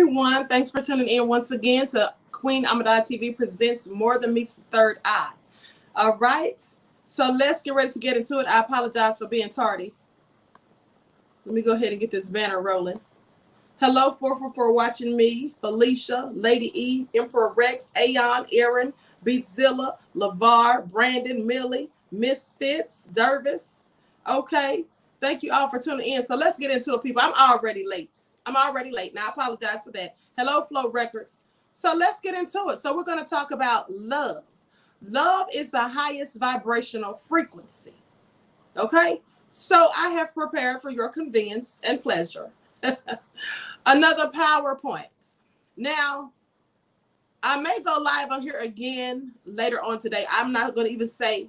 everyone. Thanks for tuning in once again to Queen Ahmadiyyah TV presents More Than Meets the Third Eye. All right. So let's get ready to get into it. I apologize for being tardy. Let me go ahead and get this banner rolling. Hello, 444 watching me, Felicia, Lady E, Emperor Rex, Aeon, Aaron, Beatzilla, LeVar, Brandon, Millie, Misfits, Dervis. Okay. Thank you all for tuning in. So let's get into it, people. I'm already late. Now, I apologize for that. Hello, Flow Records. So let's get into it. So we're going to talk about love. Love is the highest vibrational frequency. Okay? So I have prepared for your convenience and pleasure another PowerPoint. Now, I may go live on here again later on today. I'm not going to say,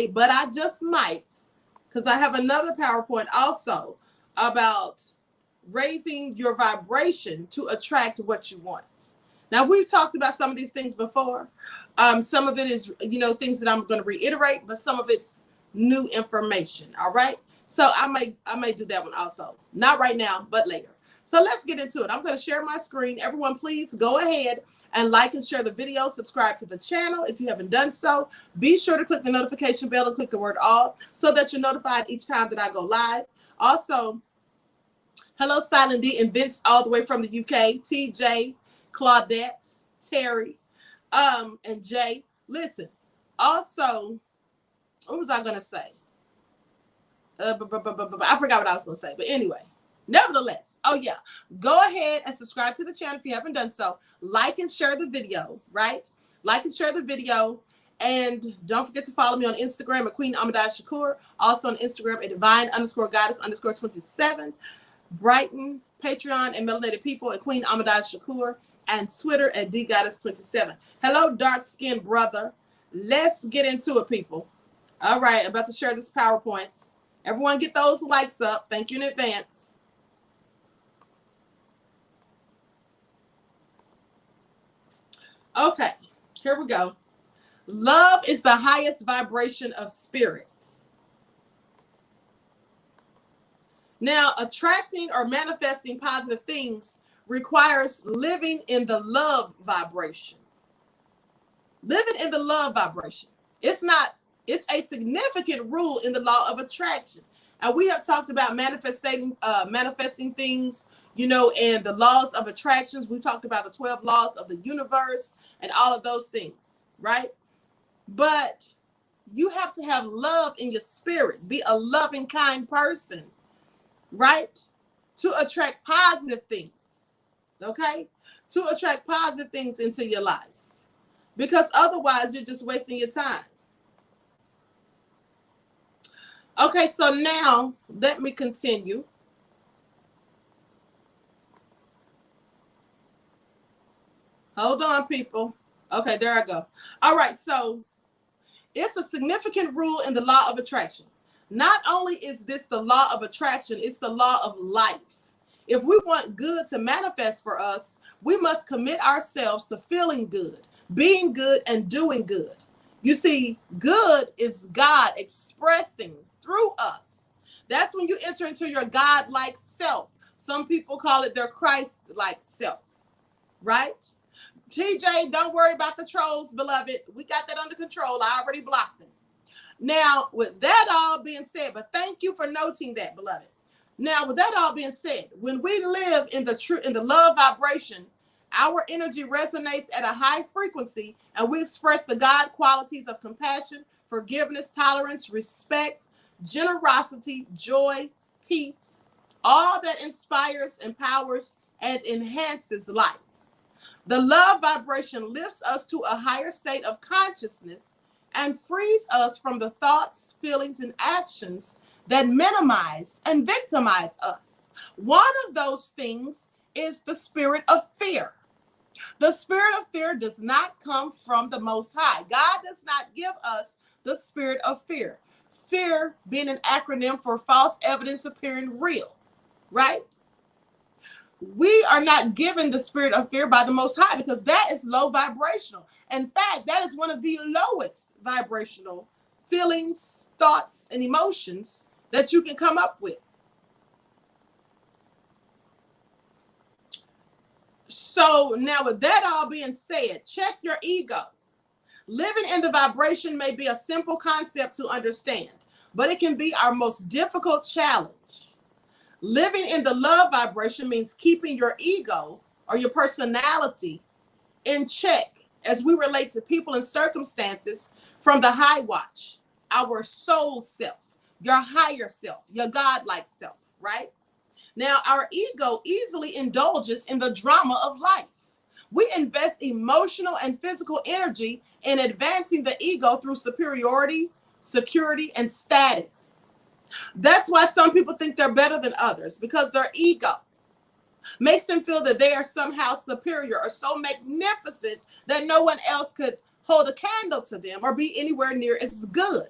but I just might, because I have another PowerPoint also about raising your vibration to attract what you want. Now, we've talked about some of these things before. Some of it is, things that I'm going to reiterate, but some of it's new information. All right. So I may do that one also. Not right now, but later. So let's get into it. I'm going to share my screen. Everyone, please go ahead and like and share the video. Subscribe to the channel if you haven't done so. Be sure to click the notification bell and click the word all so that you're notified each time that I go live. Also, hello, Silent D and Vince all the way from the UK. TJ, Claudette, Terry, and Jay. Listen, also, what was I going to say? I forgot what I was going to say. But anyway, nevertheless, go ahead and subscribe to the channel if you haven't done so. Like and share the video, right? Like and share the video. And don't forget to follow me on Instagram at QueenAhmadiyyah. Also on Instagram at divine_goddess_27. Brighton, Patreon, and Melanated People at Queen Ahmadiyyah. And Twitter at dgoddess27. Hello, dark-skinned brother. Let's get into it, people. All right, I'm about to share this PowerPoint. Everyone get those likes up. Thank you in advance. Okay, here we go. Love is the highest vibration of spirits. Now, attracting or manifesting positive things requires living in the love vibration. Living in the love vibration. It's a significant rule in the law of attraction. And we have talked about manifesting things, and the laws of attractions. We talked about the 12 laws of the universe and all of those things, right? But you have to have love in your spirit. Be a loving, kind person, right? To attract positive things, okay? To attract positive things into your life. Because otherwise, you're just wasting your time. Okay, so now let me continue. Hold on, people. Okay, there I go. All right, so it's a significant rule in the law of attraction. Not only is this the law of attraction, it's the law of life. If we want good to manifest for us, we must commit ourselves to feeling good, being good, and doing good. You see, good is God expressing through us. That's when you enter into your God-like self. Some people call it their Christ-like self, right? TJ, don't worry about the trolls, beloved. We got that under control. I already blocked them. Now, with that all being said, but thank you for noting that, beloved. Now, with that all being said, when we live in the love vibration, our energy resonates at a high frequency, and we express the God qualities of compassion, forgiveness, tolerance, respect, generosity, joy, peace, all that inspires, empowers, and enhances life. The love vibration lifts us to a higher state of consciousness and frees us from the thoughts, feelings, and actions that minimize and victimize us. One of those things is the spirit of fear. The spirit of fear does not come from the Most High. God does not give us the spirit of fear. Fear being an acronym for false evidence appearing real, right? We are not given the spirit of fear by the Most High because that is low vibrational. In fact, that is one of the lowest vibrational feelings, thoughts, and emotions that you can come up with. So now with that all being said, check your ego. Living in the vibration may be a simple concept to understand, but it can be our most difficult challenge. Living in the love vibration means keeping your ego or your personality in check as we relate to people and circumstances from the high watch, our soul self, your higher self, your godlike self, right? Now, our ego easily indulges in the drama of life. We invest emotional and physical energy in advancing the ego through superiority, security, and status. That's why some people think they're better than others, because their ego makes them feel that they are somehow superior or so magnificent that no one else could hold a candle to them or be anywhere near as good.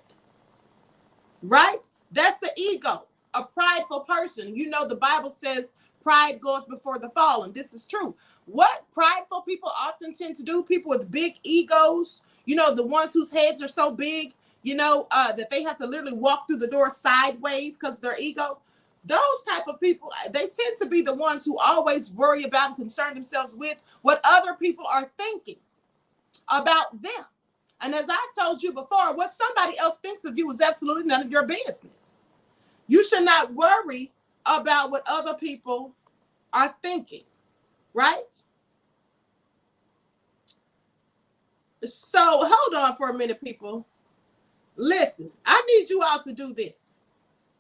Right? That's the ego, a prideful person. You know, the Bible says pride goeth before the fall, and this is true. What prideful people often tend to do, people with big egos, you know, the ones whose heads are so big, you know, that they have to literally walk through the door sideways because of their ego. Those type of people, they tend to be the ones who always worry about and concern themselves with what other people are thinking about them. And as I told you before, what somebody else thinks of you is absolutely none of your business. You should not worry about what other people are thinking, right? So hold on for a minute, people. Listen, I need you all to do this.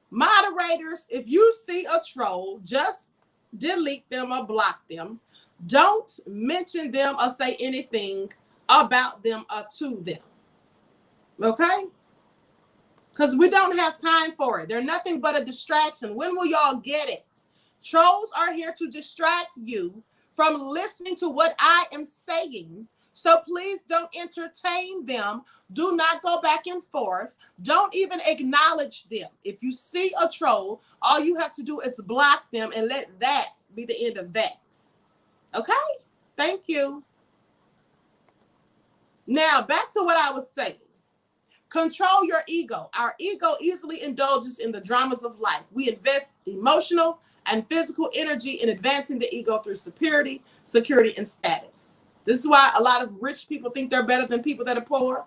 Moderators, if you see a troll, just delete them or block them. Don't mention them or say anything about them or to them. Okay? Because we don't have time for it. They're nothing but a distraction. When will y'all get it? Trolls are here to distract you from listening to what I am saying. So please don't entertain them. Do not go back and forth. Don't even acknowledge them. If you see a troll, all you have to do is block them and let that be the end of that. Okay? Thank you. Now, back to what I was saying. Control your ego. Our ego easily indulges in the dramas of life. We invest emotional and physical energy in advancing the ego through superiority, security, and status. This is why a lot of rich people think they're better than people that are poor.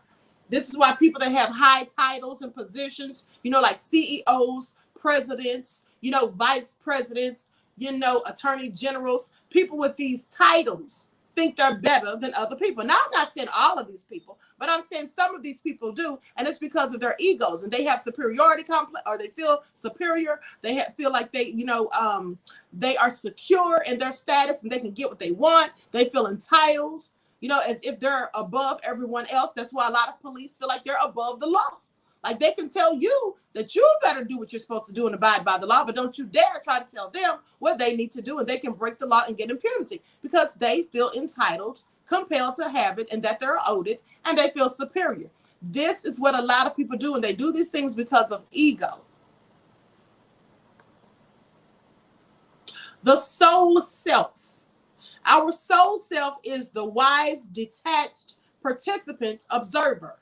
This is why people that have high titles and positions, you know, like CEOs, presidents, you know, vice presidents, you know, attorney generals, people with these titles think they're better than other people. Now, I'm not saying all of these people, but I'm saying some of these people do, and it's because of their egos, and they have superiority complex, or they feel superior. They feel like they, you know, they are secure in their status, and they can get what they want. They feel entitled, you know, as if they're above everyone else. That's why a lot of police feel like they're above the law. Like they can tell you that you better do what you're supposed to do and abide by the law, but don't you dare try to tell them what they need to do, and they can break the law and get impunity because they feel entitled, compelled to have it, and that they're owed it, and they feel superior. This is what a lot of people do, and they do these things because of ego. The soul self. Our soul self is the wise, detached, participant, observer.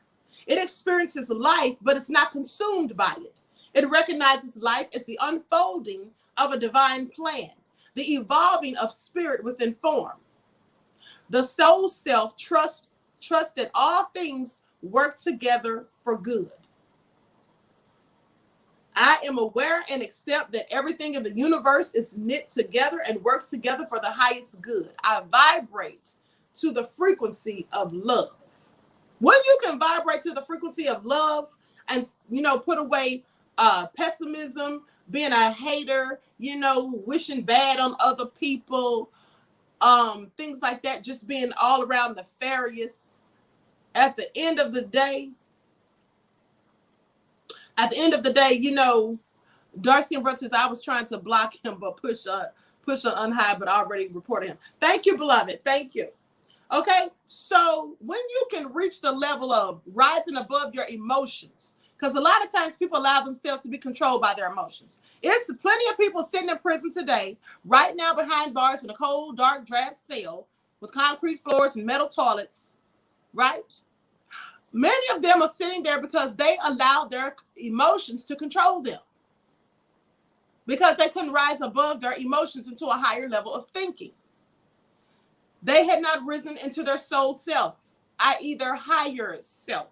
It experiences life, but it's not consumed by it. It recognizes life as the unfolding of a divine plan, the evolving of spirit within form. The soul self trusts that all things work together for good. I am aware and accept that everything in the universe is knit together and works together for the highest good. I vibrate to the frequency of love. When you can vibrate to the frequency of love and, you know, put away pessimism, being a hater, you know, wishing bad on other people, things like that, just being all around nefarious. At the end of the day, you know, Darcy and Brooke says, I was trying to block him, but push on unhide, but already reported him. Thank you, beloved. Thank you. Okay, so when you can reach the level of rising above your emotions, because a lot of times people allow themselves to be controlled by their emotions. It's plenty of people sitting in prison today, right now behind bars in a cold, dark, drab cell with concrete floors and metal toilets, right? Many of them are sitting there because they allowed their emotions to control them, because they couldn't rise above their emotions into a higher level of thinking. They had not risen into their soul self, i.e. their higher self.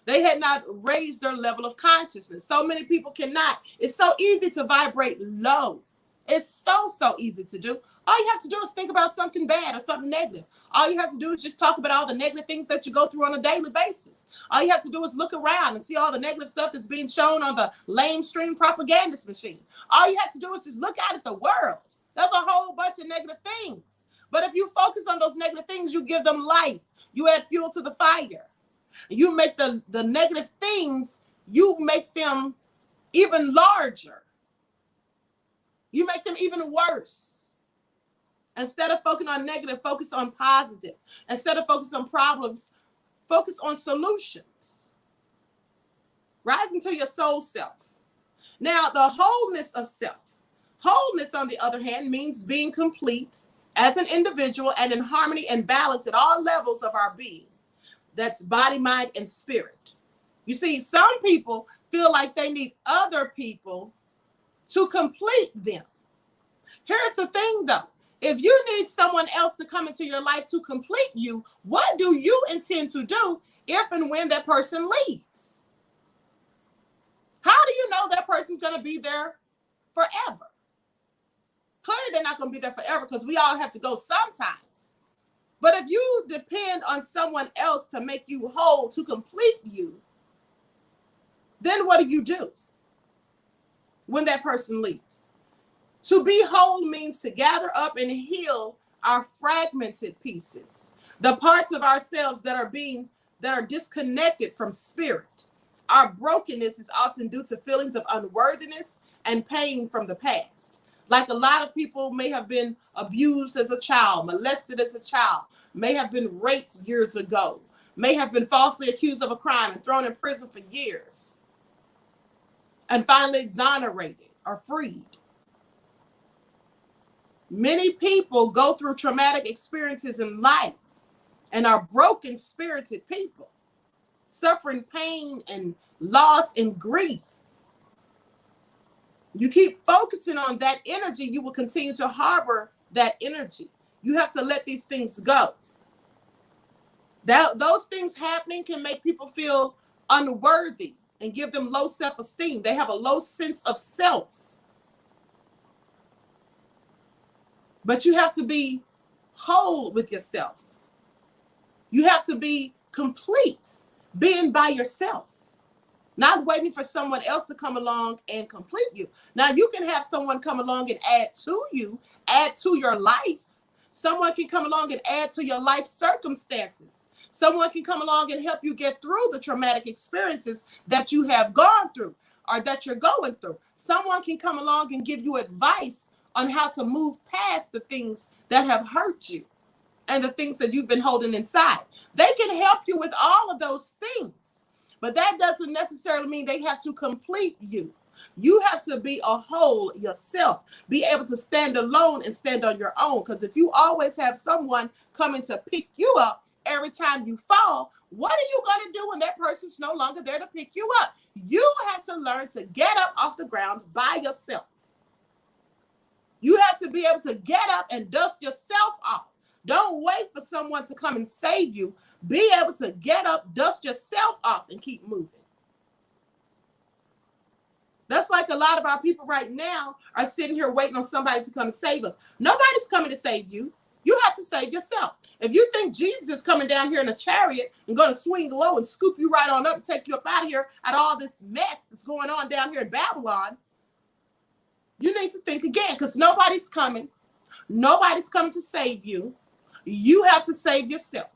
They had not raised their level of consciousness. So many people cannot. It's so easy to vibrate low. It's so easy to do. All you have to do is think about something bad or something negative. All you have to do is just talk about all the negative things that you go through on a daily basis. All you have to do is look around and see all the negative stuff that's being shown on the lamestream propagandist machine. All you have to do is just look out at the world. There's a whole bunch of negative things. But if you focus on those negative things, you give them life. You add fuel to the fire. You make the negative things, you make them even larger. You make them even worse. Instead of focusing on negative, focus on positive. Instead of focus on problems, focus on solutions. Rise into your soul self. Now, the wholeness of self. Wholeness, on the other hand, means being complete as an individual and in harmony and balance at all levels of our being. That's body, mind, and spirit. You see, some people feel like they need other people to complete them. Here's the thing, though. If you need someone else to come into your life to complete you, what do you intend to do if and when that person leaves? How do you know that person's going to be there forever? Clearly, they're not going to be there forever because we all have to go sometimes. But if you depend on someone else to make you whole, to complete you, then what do when that person leaves? To be whole means to gather up and heal our fragmented pieces, the parts of ourselves that are disconnected from spirit. Our brokenness is often due to feelings of unworthiness and pain from the past. Like a lot of people may have been abused as a child, molested as a child, may have been raped years ago, may have been falsely accused of a crime and thrown in prison for years, and finally exonerated or freed. Many people go through traumatic experiences in life and are broken spirited people, suffering pain and loss and grief. You keep focusing on that energy, you will continue to harbor that energy. You have to let these things go. Those things happening can make people feel unworthy and give them low self-esteem. They have a low sense of self. But you have to be whole with yourself. You have to be complete, being by yourself, not waiting for someone else to come along and complete you. Now, you can have someone come along and add to you, add to your life. Someone can come along and add to your life circumstances. Someone can come along and help you get through the traumatic experiences that you have gone through or that you're going through. Someone can come along and give you advice on how to move past the things that have hurt you and the things that you've been holding inside. They can help you with all of those things, but that doesn't necessarily mean they have to complete you. You have to be a whole yourself, be able to stand alone and stand on your own. Because if you always have someone coming to pick you up every time you fall, what are you going to do when that person's no longer there to pick you up? You have to learn to get up off the ground by yourself. You have to be able to get up and dust yourself off. Don't wait for someone to come and save you. Be able to get up, dust yourself off, and keep moving. That's like a lot of our people right now are sitting here waiting on somebody to come and save us. Nobody's coming to save you. You have to save yourself. If you think Jesus is coming down here in a chariot and going to swing low and scoop you right on up and take you up out of here at all this mess that's going on down here in Babylon, you need to think again, because nobody's coming. Nobody's coming to save you. You have to save yourself.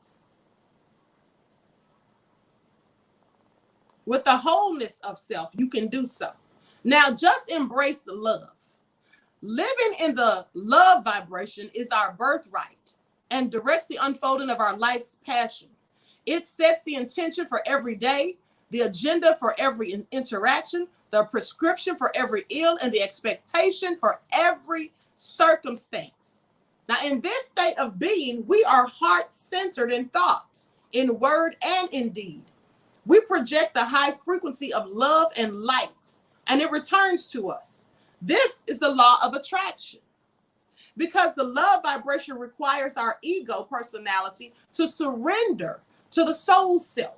With the wholeness of self, you can do so. Now, just embrace love. Living in the love vibration is our birthright and directs the unfolding of our life's passion. It sets the intention for every day, the agenda for every interaction, the prescription for every ill, and the expectation for every circumstance. Now, in this state of being, we are heart-centered in thoughts, in word and in deed. We project the high frequency of love and light, and it returns to us. This is the law of attraction. because the love vibration requires our ego personality to surrender to the soul self.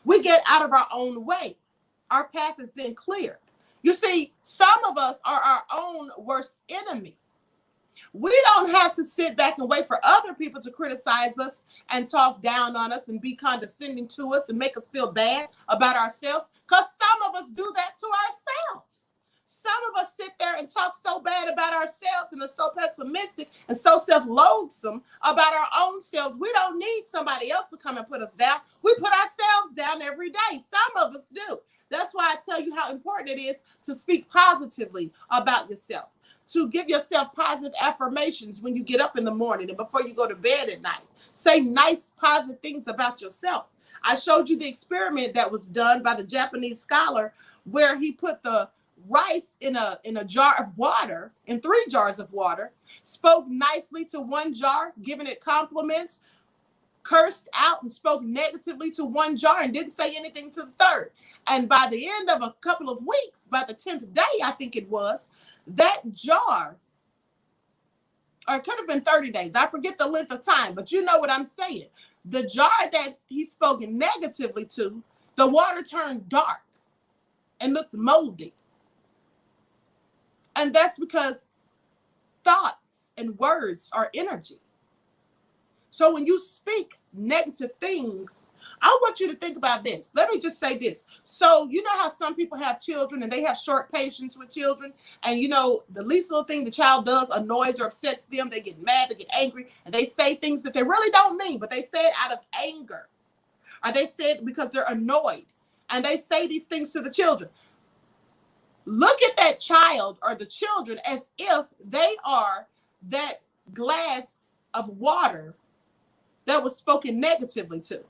We get out of our own way. Our path is then cleared. You see, some of us are our own worst enemy. We don't have to sit back and wait for other people to criticize us and talk down on us and be condescending to us and make us feel bad about ourselves, because some of us do that to ourselves. Some of us sit there and talk so bad about ourselves and are so pessimistic and so self-loathsome about our own selves. We don't need somebody else to come and put us down. We put ourselves down every day. Some of us do. That's why I tell you how important it is to speak positively about yourself, to give yourself positive affirmations when you get up in the morning and before you go to bed at night. Say nice, positive things about yourself. I showed you the experiment that was done by the Japanese scholar where he put the rice in a jar of water, in 3 jars of water, spoke nicely to one jar, giving it compliments, cursed out and spoke negatively to one jar and didn't say anything to the third. And by the end of a couple of weeks, by the 10th day, I think it was, that jar, or it could have been 30 days, I forget the length of time, but you know what I'm saying. The jar that he spoke negatively to, the water turned dark and looked moldy. And that's because thoughts and words are energy. So when you speak negative things, I want you to think about this. Let me just say this. So you know how some people have children and they have short patience with children, and you know the least little thing the child does annoys or upsets them, they get mad, they get angry, and they say things that they really don't mean, but they say it out of anger, or they say it because they're annoyed, and they say these things to the children. Look at that child or the children as if they are that glass of water that was spoken negatively to.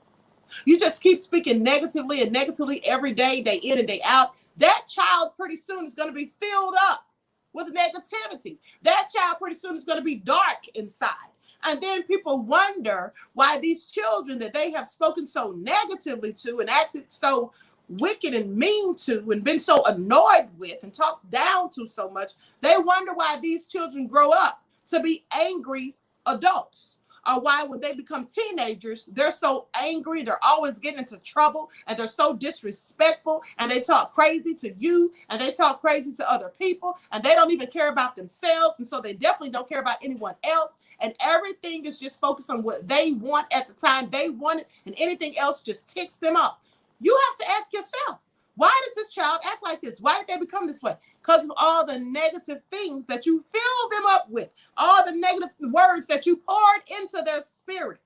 You just keep speaking negatively and negatively every day, day in and day out. That child pretty soon is going to be filled up with negativity. That child pretty soon is going to be dark inside. And then people wonder why these children that they have spoken so negatively to and acted so wicked and mean to and been so annoyed with and talked down to so much, they wonder why these children grow up to be angry adults, or why when they become teenagers, they're so angry, they're always getting into trouble, and they're so disrespectful, and they talk crazy to you, and they talk crazy to other people, and they don't even care about themselves, and so they definitely don't care about anyone else, and everything is just focused on what they want at the time they want it, and anything else just ticks them off. You have to ask yourself, why does this child act like this? Why did they become this way? Because of all the negative things that you fill them up with, all the negative words that you poured into their spirits,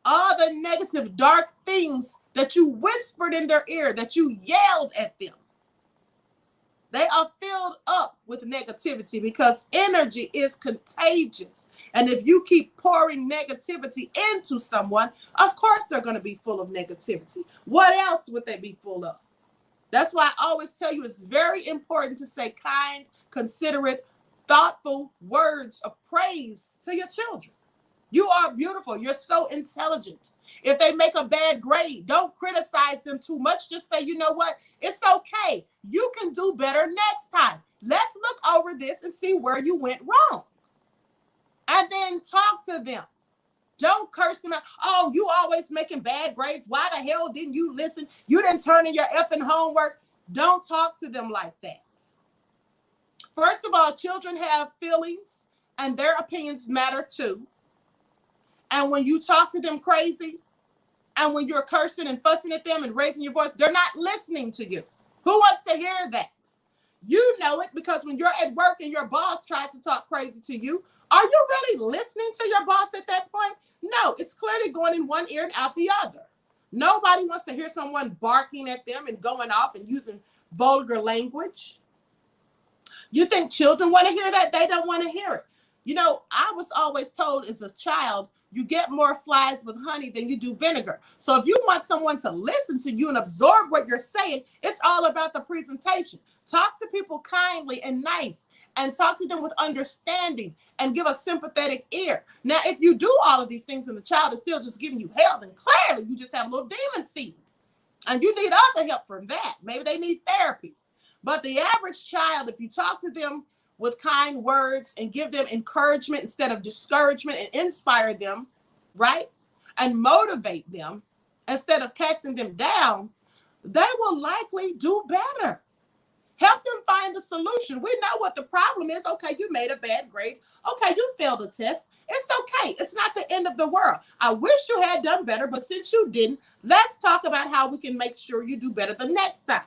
all the negative, dark things that you whispered in their ear, that you yelled at them. They are filled up with negativity because energy is contagious. And if you keep pouring negativity into someone, of course they're going to be full of negativity. What else would they be full of? That's why I always tell you it's very important to say kind, considerate, thoughtful words of praise to your children. You are beautiful. You're so intelligent. If they make a bad grade, don't criticize them too much. Just say, you know what? It's okay. You can do better next time. Let's look over this and see where you went wrong. And then talk to them. Don't curse them out. Oh, you always making bad grades. Why the hell didn't you listen? You didn't turn in your effing homework. Don't talk to them like that. First of all, children have feelings and their opinions matter too. And when you talk to them crazy and when you're cursing and fussing at them and raising your voice, they're not listening to you. Who wants to hear that? You know it because when you're at work and your boss tries to talk crazy to you, are you really listening to your boss at that point? No, it's clearly going in one ear and out the other. Nobody wants to hear someone barking at them and going off and using vulgar language. You think children want to hear that? They don't want to hear it. You know, I was always told as a child, you get more flies with honey than you do vinegar. So if you want someone to listen to you and absorb what you're saying, it's all about the presentation. Talk to people kindly and nice, and talk to them with understanding and give a sympathetic ear. Now, if you do all of these things and the child is still just giving you hell, then clearly you just have a little demon seed. And you need other help from that. Maybe they need therapy. But the average child, if you talk to them with kind words and give them encouragement instead of discouragement and inspire them, right? And motivate them instead of casting them down, they will likely do better. Help them find the solution. We know what the problem is. Okay, you made a bad grade. Okay, you failed a test. It's okay. It's not the end of the world. I wish you had done better, but since you didn't, let's talk about how we can make sure you do better the next time.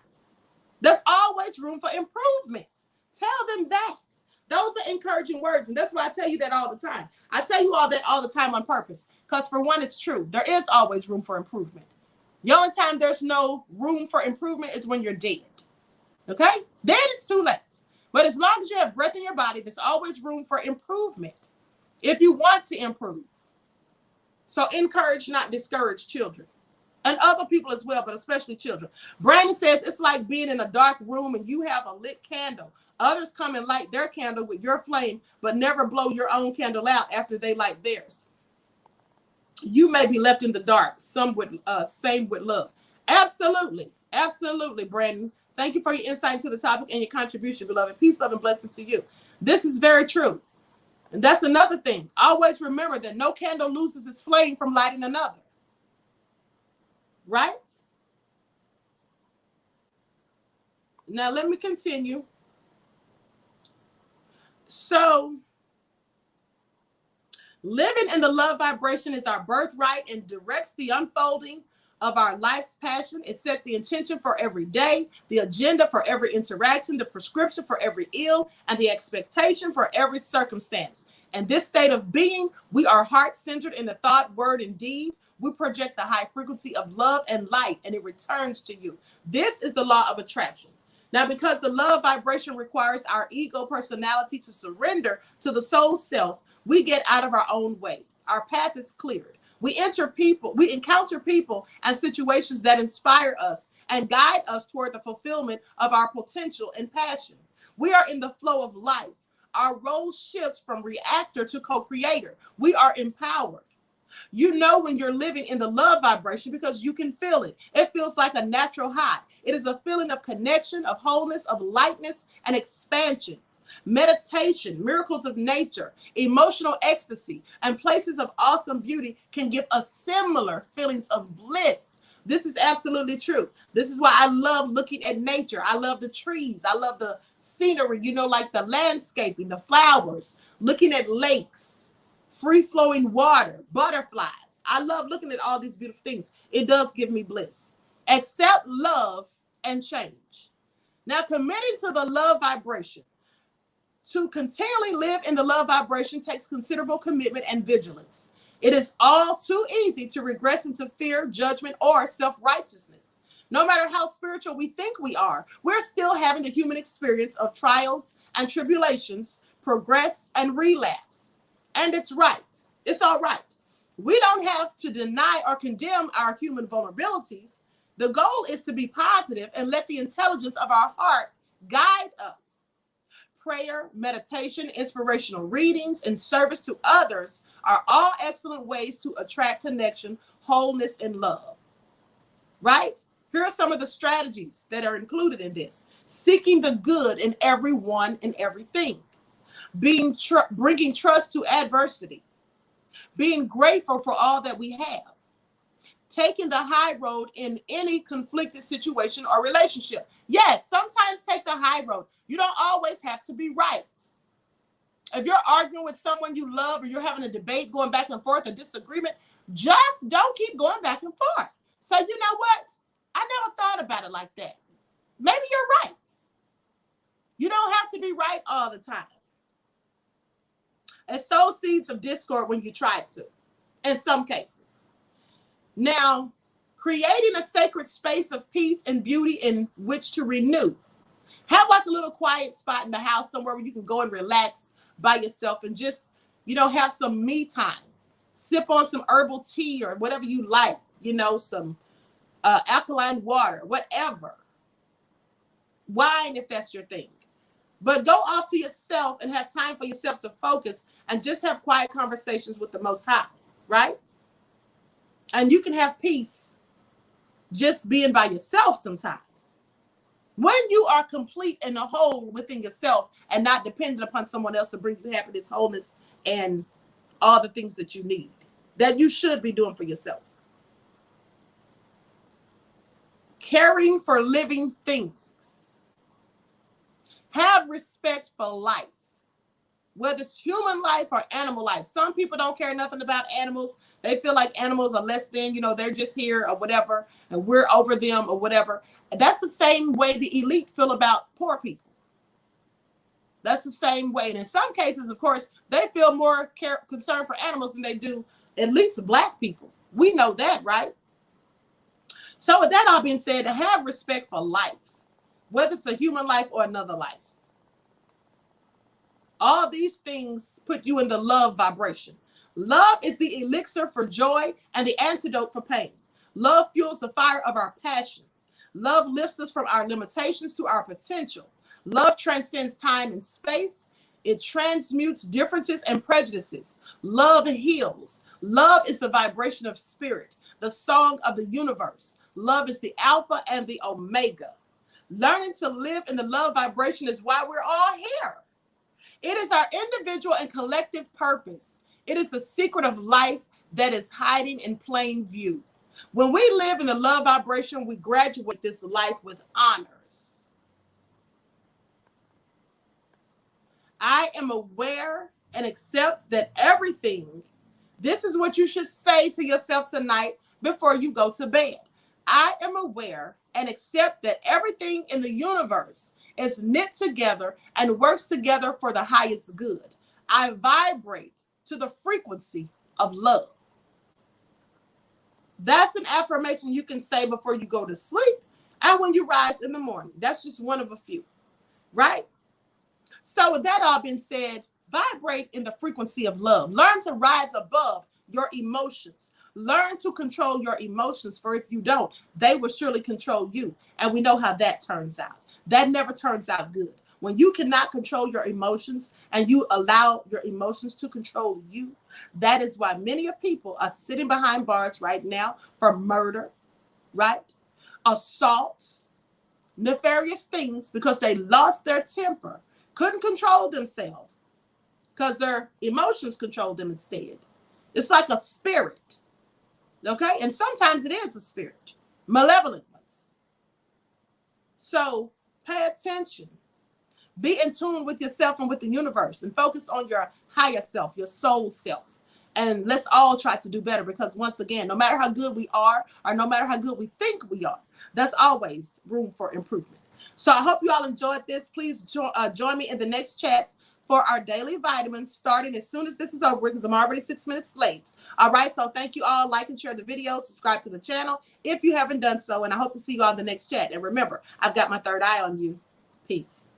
There's always room for improvement. Tell them that. Those are encouraging words, and that's why I tell you that all the time. I tell you all that all the time on purpose, because for one, it's true. There is always room for improvement. The only time there's no room for improvement is when you're dead. Okay? Then it's too late. But as long as you have breath in your body, there's always room for improvement if you want to improve. So encourage, not discourage children. And other people as well, but especially children. Brandon says it's like being in a dark room and you have a lit candle. Others come and light their candle with your flame, but never blow your own candle out after they light theirs. You may be left in the dark. Some would same with love. Absolutely. Absolutely, Brandon. Thank you for your insight into the topic and your contribution, beloved. Peace, love, and blessings to you. This is very true. And that's another thing. Always remember that no candle loses its flame from lighting another. Right? Now, let me continue. So, living in the love vibration is our birthright and directs the unfolding of our life's passion. It sets the intention for every day, the agenda for every interaction, the prescription for every ill, and the expectation for every circumstance. And this state of being, we are heart-centered in the thought, word, and deed. We project the high frequency of love and light, and it returns to you. This is the law of attraction. Now, because the love vibration requires our ego personality to surrender to the soul self, we get out of our own way. Our path is cleared. We encounter people and situations that inspire us and guide us toward the fulfillment of our potential and passion. We are in the flow of life. Our role shifts from reactor to co-creator. We are empowered. You know when you're living in the love vibration because you can feel it. It feels like a natural high. It is a feeling of connection, of wholeness, of lightness, and expansion. Meditation, miracles of nature, emotional ecstasy, and places of awesome beauty can give us similar feelings of bliss. This is absolutely true. This is why I love looking at nature. I love the trees. I love the scenery, like the landscaping, the flowers, looking at lakes, free-flowing water, butterflies. I love looking at all these beautiful things. It does give me bliss. Accept love and change. Now, committing to the love vibration. To continually live in the love vibration takes considerable commitment and vigilance. It is all too easy to regress into fear, judgment, or self-righteousness. No matter how spiritual we think we are, we're still having the human experience of trials and tribulations, progress and relapse. And it's right. It's all right. We don't have to deny or condemn our human vulnerabilities. The goal is to be positive and let the intelligence of our heart guide us. Prayer, meditation, inspirational readings, and service to others are all excellent ways to attract connection, wholeness, and love. Right? Here are some of the strategies that are included in this. Seeking the good in everyone and everything. Bringing trust to adversity. Being grateful for all that we have. Taking the high road in any conflicted situation or relationship. Yes, sometimes take the high road. You don't always have to be right. If you're arguing with someone you love or you're having a debate going back and forth, a disagreement, just don't keep going back and forth. So you know what? I never thought about it like that. Maybe you're right. You don't have to be right all the time. And sow seeds of discord when you try to, in some cases. Now, creating a sacred space of peace and beauty in which to renew. Have like a little quiet spot in the house somewhere where you can go and relax by yourself and just, have some me time. Sip on some herbal tea or whatever you like, some alkaline water, whatever. Wine if that's your thing. But go off to yourself and have time for yourself to focus and just have quiet conversations with the Most High, right? And you can have peace just being by yourself sometimes. When you are complete and a whole within yourself and not dependent upon someone else to bring you happiness, wholeness, and all the things that you need, that you should be doing for yourself. Caring for living things. Have respect for life, whether it's human life or animal life. Some people don't care nothing about animals. They feel like animals are less than, they're just here or whatever, and we're over them or whatever. And that's the same way the elite feel about poor people. That's the same way. And in some cases, of course, they feel more concern for animals than they do at least Black people. We know that, right? So with that all being said, to have respect for life, whether it's a human life or another life. All these things put you in the love vibration. Love is the elixir for joy and the antidote for pain. Love fuels the fire of our passion. Love lifts us from our limitations to our potential. Love transcends time and space. It transmutes differences and prejudices. Love heals. Love is the vibration of spirit, the song of the universe. Love is the alpha and the omega. Learning to live in the love vibration is why we're all here. It is our individual and collective purpose. It is the secret of life that is hiding in plain view. When we live in the love vibration, we graduate this life with honors. I am aware and accept that everything, this is what you should say to yourself tonight before you go to bed. I am aware and accept that everything in the universe is knit together and works together for the highest good. I vibrate to the frequency of love. That's an affirmation you can say before you go to sleep and when you rise in the morning. That's just one of a few, right? So with that all being said, vibrate in the frequency of love. Learn to rise above your emotions. Learn to control your emotions, for if you don't, they will surely control you. And we know how that turns out. That never turns out good. When you cannot control your emotions and you allow your emotions to control you, that is why many people are sitting behind bars right now for murder, right? Assaults, nefarious things, because they lost their temper, couldn't control themselves because their emotions controlled them instead. It's like a spirit, okay? And sometimes it is a spirit, malevolent ones. So pay attention. Be in tune with yourself and with the universe and focus on your higher self, your soul self. And let's all try to do better, because once again, no matter how good we are or no matter how good we think we are, there's always room for improvement. So I hope you all enjoyed this. Please join me in the next chats for our daily vitamins starting as soon as this is over, because I'm already 6 minutes late. All right, so thank you all. Like and share the video. Subscribe to the channel if you haven't done so. And I hope to see you all in the next chat. And remember, I've got my third eye on you. Peace.